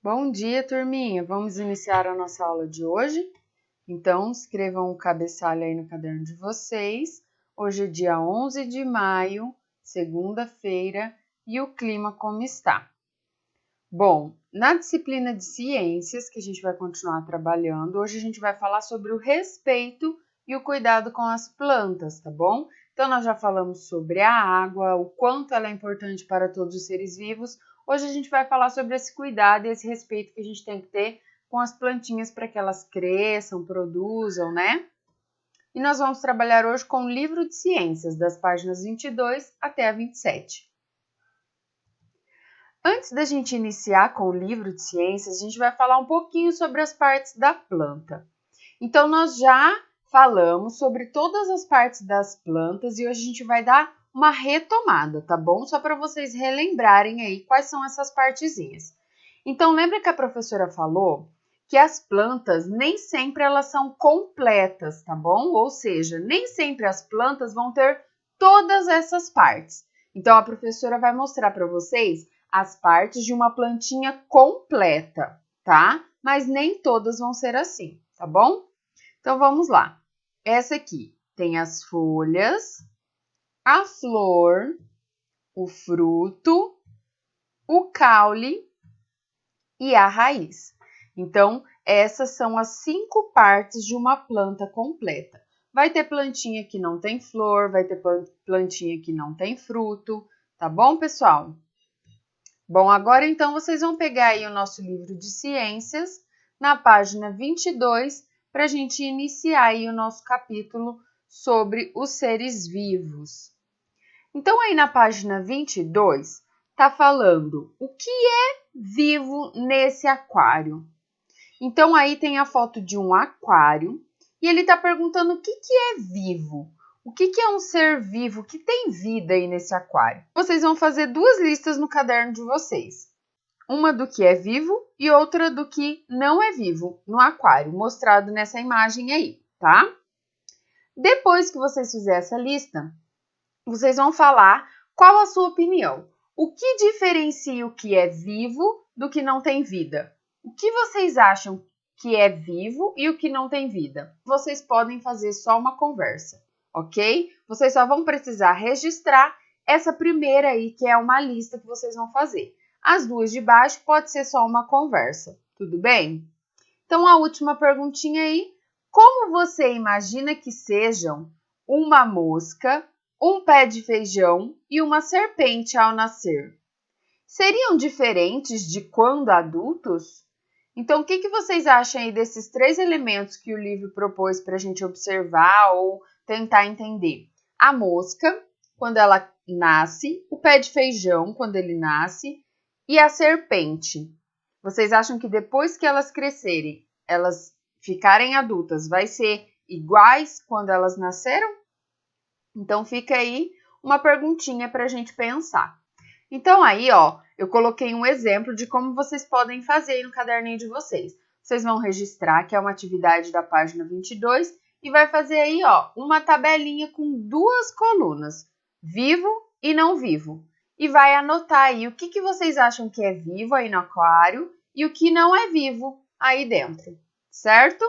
Bom dia, turminha! Vamos iniciar a nossa aula de hoje? Então, escrevam o cabeçalho aí no caderno de vocês. Hoje é dia 11 de maio, segunda-feira, e o clima como está? Bom, na disciplina de ciências, que a gente vai continuar trabalhando, hoje a gente vai falar sobre o respeito e o cuidado com as plantas, tá bom? Então, nós já falamos sobre a água, o quanto ela é importante para todos os seres vivos. Hoje a gente vai falar sobre esse cuidado e esse respeito que a gente tem que ter com as plantinhas para que elas cresçam, produzam, né? E nós vamos trabalhar hoje com o livro de ciências, das páginas 22 até a 27. Antes da gente iniciar com o livro de ciências, a gente vai falar um pouquinho sobre as partes da planta. Então, nós já falamos sobre todas as partes das plantas e hoje a gente vai dar uma retomada, tá bom? Só para vocês relembrarem aí quais são essas partezinhas. Então, lembra que a professora falou que as plantas nem sempre elas são completas, tá bom? Ou seja, nem sempre as plantas vão ter todas essas partes. Então, a professora vai mostrar para vocês as partes de uma plantinha completa, tá? Mas nem todas vão ser assim, tá bom? Então, vamos lá. Essa aqui tem as folhas, a flor, o fruto, o caule e a raiz. Então, essas são as 5 partes de uma planta completa. Vai ter plantinha que não tem flor, vai ter plantinha que não tem fruto, tá bom, pessoal? Bom, agora então vocês vão pegar aí o nosso livro de ciências, na página 22, para a gente iniciar aí o nosso capítulo sobre os seres vivos. Então, aí na página 22, tá falando o que é vivo nesse aquário. Então, aí tem a foto de um aquário e ele tá perguntando o que é vivo. O que é um ser vivo que tem vida aí nesse aquário? Vocês vão fazer 2 listas no caderno de vocês. Uma do que é vivo e outra do que não é vivo no aquário, mostrado nessa imagem aí, tá? Depois que vocês fizerem essa lista, vocês vão falar qual a sua opinião. O que diferencia o que é vivo do que não tem vida? O que vocês acham que é vivo e o que não tem vida? Vocês podem fazer só uma conversa, ok? Vocês só vão precisar registrar essa primeira aí, que é uma lista que vocês vão fazer. As 2 de baixo pode ser só uma conversa, tudo bem? Então, a última perguntinha aí. Como você imagina que sejam uma mosca, um pé de feijão e uma serpente ao nascer? Seriam diferentes de quando adultos? Então, o que vocês acham aí desses 3 elementos que o livro propôs para a gente observar ou tentar entender? A mosca, quando ela nasce, o pé de feijão, quando ele nasce, e a serpente. Vocês acham que depois que elas crescerem, elas ficarem adultas, vai ser iguais quando elas nasceram? Então, fica aí uma perguntinha para a gente pensar. Então, aí, ó, eu coloquei um exemplo de como vocês podem fazer aí no caderninho de vocês. Vocês vão registrar, que é uma atividade da página 22, e vai fazer aí, ó, uma tabelinha com 2 colunas, vivo e não vivo. E vai anotar aí o que vocês acham que é vivo aí no aquário e o que não é vivo aí dentro, certo?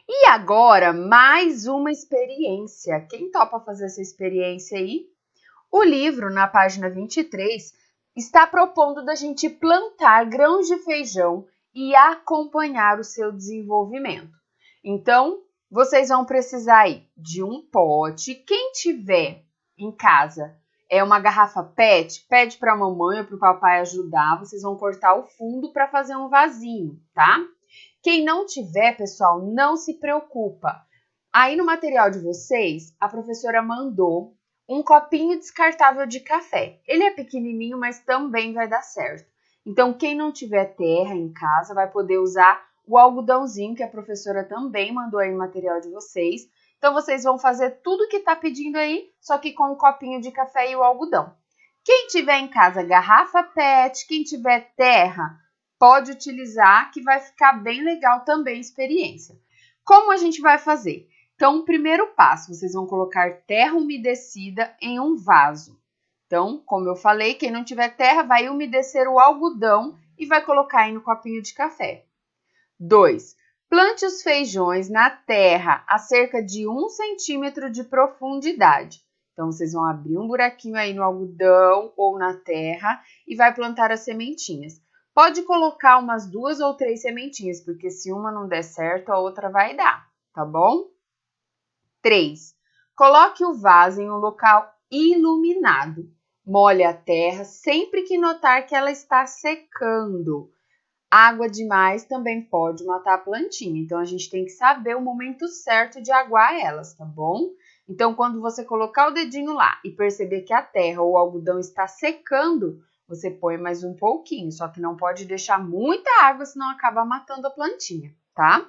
E agora, mais uma experiência. Quem topa fazer essa experiência aí? O livro, na página 23, está propondo da gente plantar grãos de feijão e acompanhar o seu desenvolvimento. Então, vocês vão precisar aí de um pote. Quem tiver em casa uma garrafa PET, pede para a mamãe ou para o papai ajudar. Vocês vão cortar o fundo para fazer um vasinho, tá? Quem não tiver, pessoal, não se preocupa. Aí no material de vocês, a professora mandou um copinho descartável de café. Ele é pequenininho, mas também vai dar certo. Então, quem não tiver terra em casa vai poder usar o algodãozinho que a professora também mandou aí no material de vocês. Então, vocês vão fazer tudo que está pedindo aí, só que com o copinho de café e o algodão. Quem tiver em casa garrafa PET, quem tiver terra, pode utilizar, que vai ficar bem legal também a experiência. Como a gente vai fazer? Então, o primeiro passo, vocês vão colocar terra umedecida em um vaso. Então, como eu falei, quem não tiver terra vai umedecer o algodão e vai colocar aí no copinho de café. 2. Plante os feijões na terra a cerca de 1 centímetro de profundidade. Então, vocês vão abrir um buraquinho aí no algodão ou na terra e vai plantar as sementinhas. Pode colocar umas 2 ou 3 sementinhas, porque se uma não der certo, a outra vai dar, tá bom? 3. Coloque o vaso em um local iluminado. Molhe a terra sempre que notar que ela está secando. Água demais também pode matar a plantinha, então a gente tem que saber o momento certo de aguar elas, tá bom? Então, quando você colocar o dedinho lá e perceber que a terra ou o algodão está secando, você põe mais um pouquinho, só que não pode deixar muita água, senão acaba matando a plantinha, tá?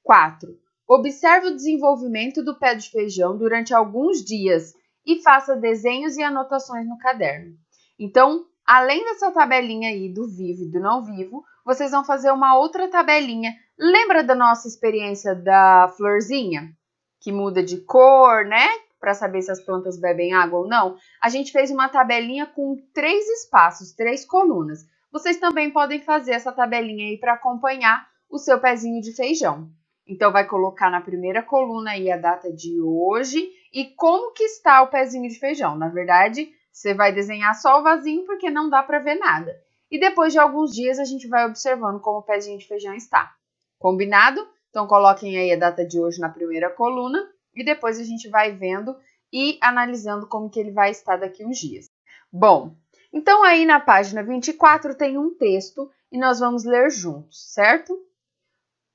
4. Observe o desenvolvimento do pé de feijão durante alguns dias e faça desenhos e anotações no caderno. Então, além dessa tabelinha aí do vivo e do não vivo, vocês vão fazer uma outra tabelinha. Lembra da nossa experiência da florzinha? Que muda de cor, né? Para saber se as plantas bebem água ou não. A gente fez uma tabelinha com 3 espaços, 3 colunas. Vocês também podem fazer essa tabelinha aí para acompanhar o seu pezinho de feijão. Então, vai colocar na primeira coluna aí a data de hoje e como que está o pezinho de feijão. Na verdade, você vai desenhar só o vasinho porque não dá para ver nada. E depois de alguns dias a gente vai observando como o pezinho de feijão está. Combinado? Então, coloquem aí a data de hoje na primeira coluna e depois a gente vai vendo e analisando como que ele vai estar daqui uns dias. Bom, então aí na página 24 tem um texto e nós vamos ler juntos, certo?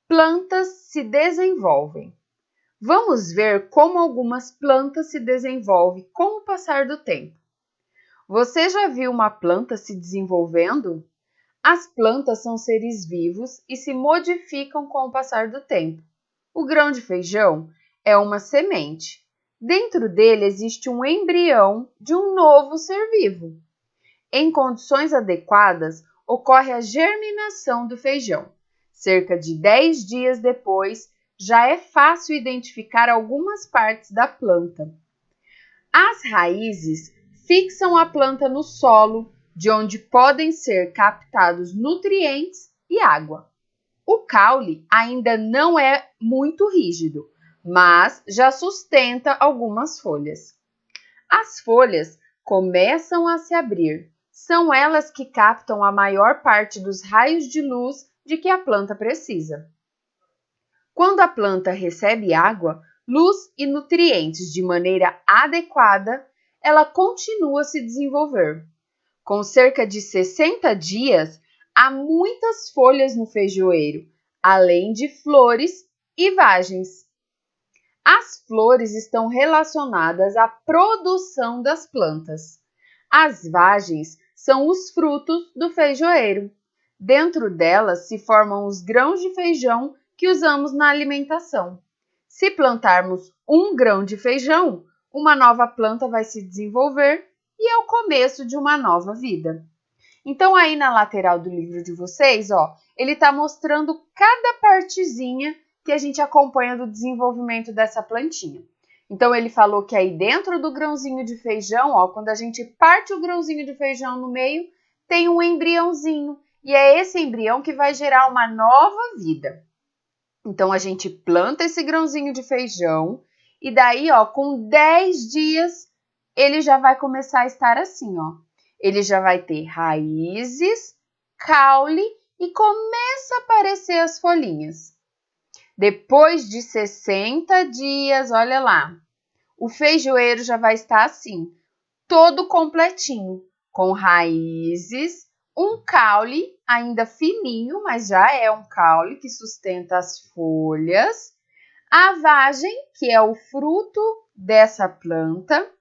Plantas se desenvolvem. Vamos ver como algumas plantas se desenvolvem com o passar do tempo. Você já viu uma planta se desenvolvendo? As plantas são seres vivos e se modificam com o passar do tempo. O grão de feijão é uma semente. Dentro dele existe um embrião de um novo ser vivo. Em condições adequadas, ocorre a germinação do feijão. Cerca de 10 dias depois, já é fácil identificar algumas partes da planta. As raízes fixam a planta no solo, de onde podem ser captados nutrientes e água. O caule ainda não é muito rígido, mas já sustenta algumas folhas. As folhas começam a se abrir. São elas que captam a maior parte dos raios de luz de que a planta precisa. Quando a planta recebe água, luz e nutrientes de maneira adequada, ela continua a se desenvolver. Com cerca de 60 dias, há muitas folhas no feijoeiro, além de flores e vagens. As flores estão relacionadas à produção das plantas. As vagens são os frutos do feijoeiro. Dentro delas se formam os grãos de feijão que usamos na alimentação. Se plantarmos um grão de feijão, uma nova planta vai se desenvolver e é o começo de uma nova vida. Então, aí na lateral do livro de vocês, ele está mostrando cada partezinha que a gente acompanha do desenvolvimento dessa plantinha. Então, ele falou que aí dentro do grãozinho de feijão, quando a gente parte o grãozinho de feijão no meio, tem um embriãozinho. E é esse embrião que vai gerar uma nova vida. Então, a gente planta esse grãozinho de feijão e daí, com 10 dias, ele já vai começar a estar assim, Ele já vai ter raízes, caule e começa a aparecer as folhinhas. Depois de 60 dias, olha lá, o feijoeiro já vai estar assim, todo completinho, com raízes, um caule ainda fininho, mas já é um caule que sustenta as folhas, a vagem, que é o fruto dessa planta,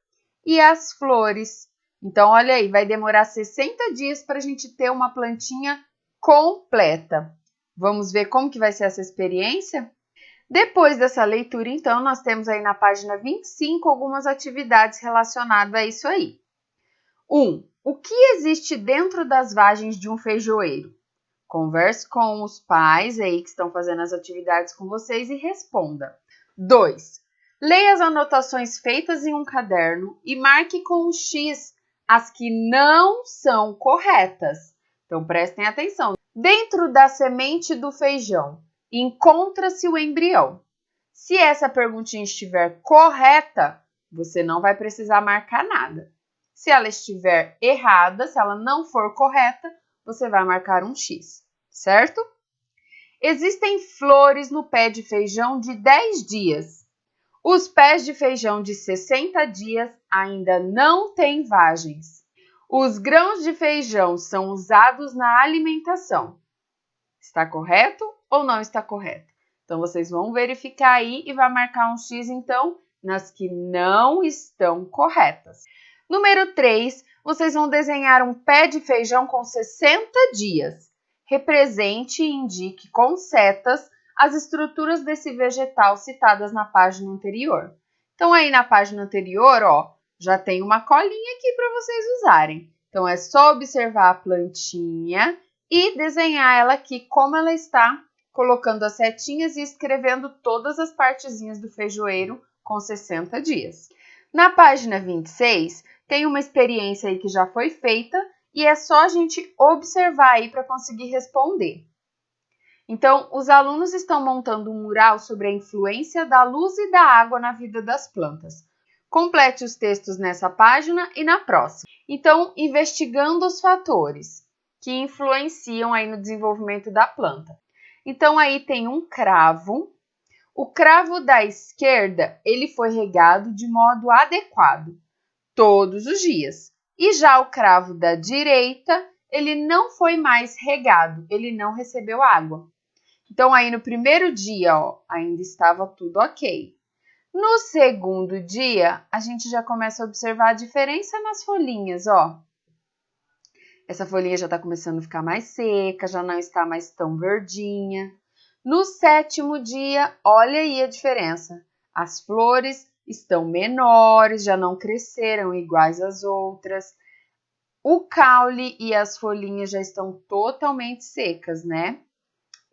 e as flores. Então, olha aí, vai demorar 60 dias para a gente ter uma plantinha completa. Vamos ver como que vai ser essa experiência? Depois dessa leitura, então, nós temos aí na página 25 algumas atividades relacionadas a isso aí. 1. O que existe dentro das vagens de um feijoeiro? Converse com os pais aí que estão fazendo as atividades com vocês e responda. 2. Leia as anotações feitas em um caderno e marque com um X as que não são corretas. Então, prestem atenção. Dentro da semente do feijão, encontra-se o embrião. Se essa perguntinha estiver correta, você não vai precisar marcar nada. Se ela estiver errada, se ela não for correta, você vai marcar um X, certo? Existem flores no pé de feijão de 10 dias. Os pés de feijão de 60 dias ainda não têm vagens. Os grãos de feijão são usados na alimentação. Está correto ou não está correto? Então, vocês vão verificar aí e vai marcar um X, então, nas que não estão corretas. Número 3, vocês vão desenhar um pé de feijão com 60 dias. Represente e indique com setas as estruturas desse vegetal citadas na página anterior. Então, aí na página anterior, ó, já tem uma colinha aqui para vocês usarem. Então, é só observar a plantinha e desenhar ela aqui como ela está, colocando as setinhas e escrevendo todas as partezinhas do feijoeiro com 60 dias. Na página 26, tem uma experiência aí que já foi feita e é só a gente observar aí para conseguir responder. Então, os alunos estão montando um mural sobre a influência da luz e da água na vida das plantas. Complete os textos nessa página e na próxima. Então, investigando os fatores que influenciam aí no desenvolvimento da planta. Então, aí tem um cravo. O cravo da esquerda, ele foi regado de modo adequado, todos os dias. E já o cravo da direita, ele não foi mais regado, ele não recebeu água. Então, aí no primeiro dia, ó, ainda estava tudo ok. No segundo dia, a gente já começa a observar a diferença nas folhinhas, ó. Essa folhinha já está começando a ficar mais seca, já não está mais tão verdinha. No sétimo dia, olha aí a diferença. As flores estão menores, já não cresceram iguais às outras. O caule e as folhinhas já estão totalmente secas, né?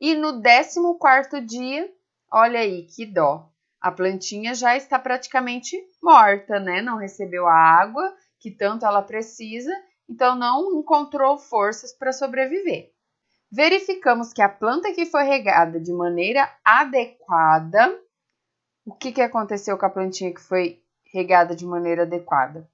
E no 14º dia, olha aí que dó. A plantinha já está praticamente morta, né? Não recebeu a água que tanto ela precisa, então não encontrou forças para sobreviver. Verificamos que a planta que foi regada de maneira adequada, o que aconteceu com a plantinha que foi regada de maneira adequada?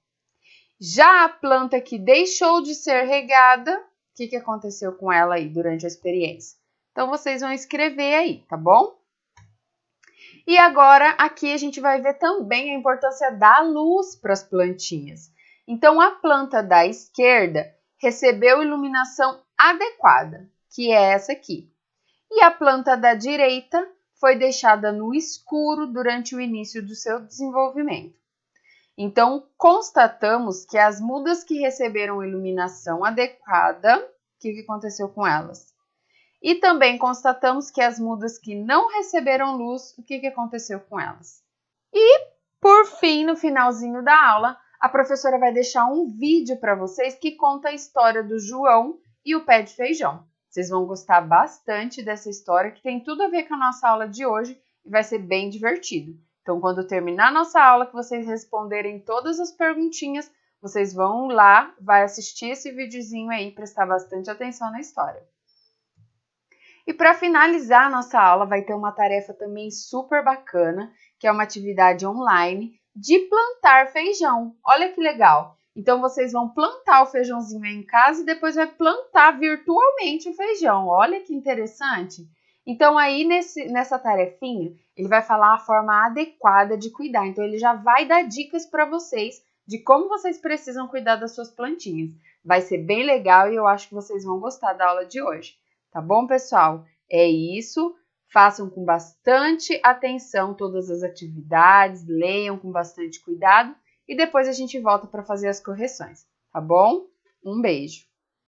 Já a planta que deixou de ser regada, o que aconteceu com ela aí durante a experiência? Então, vocês vão escrever aí, tá bom? E agora, aqui a gente vai ver também a importância da luz para as plantinhas. Então, a planta da esquerda recebeu iluminação adequada, que é essa aqui. E a planta da direita foi deixada no escuro durante o início do seu desenvolvimento. Então, constatamos que as mudas que receberam iluminação adequada, o que aconteceu com elas? E também constatamos que as mudas que não receberam luz, o que aconteceu com elas? E, por fim, no finalzinho da aula, a professora vai deixar um vídeo para vocês que conta a história do João e o pé de feijão. Vocês vão gostar bastante dessa história, que tem tudo a ver com a nossa aula de hoje e vai ser bem divertido. Então, quando terminar a nossa aula, que vocês responderem todas as perguntinhas, vocês vão lá, vai assistir esse videozinho aí e prestar bastante atenção na história. E para finalizar a nossa aula, vai ter uma tarefa também super bacana, que é uma atividade online de plantar feijão. Olha que legal! Então, vocês vão plantar o feijãozinho aí em casa e depois vai plantar virtualmente o feijão. Olha que interessante! Então, aí nessa tarefinha, ele vai falar a forma adequada de cuidar. Então, ele já vai dar dicas para vocês de como vocês precisam cuidar das suas plantinhas. Vai ser bem legal e eu acho que vocês vão gostar da aula de hoje. Tá bom, pessoal? É isso. Façam com bastante atenção todas as atividades, leiam com bastante cuidado e depois a gente volta para fazer as correções, tá bom? Um beijo!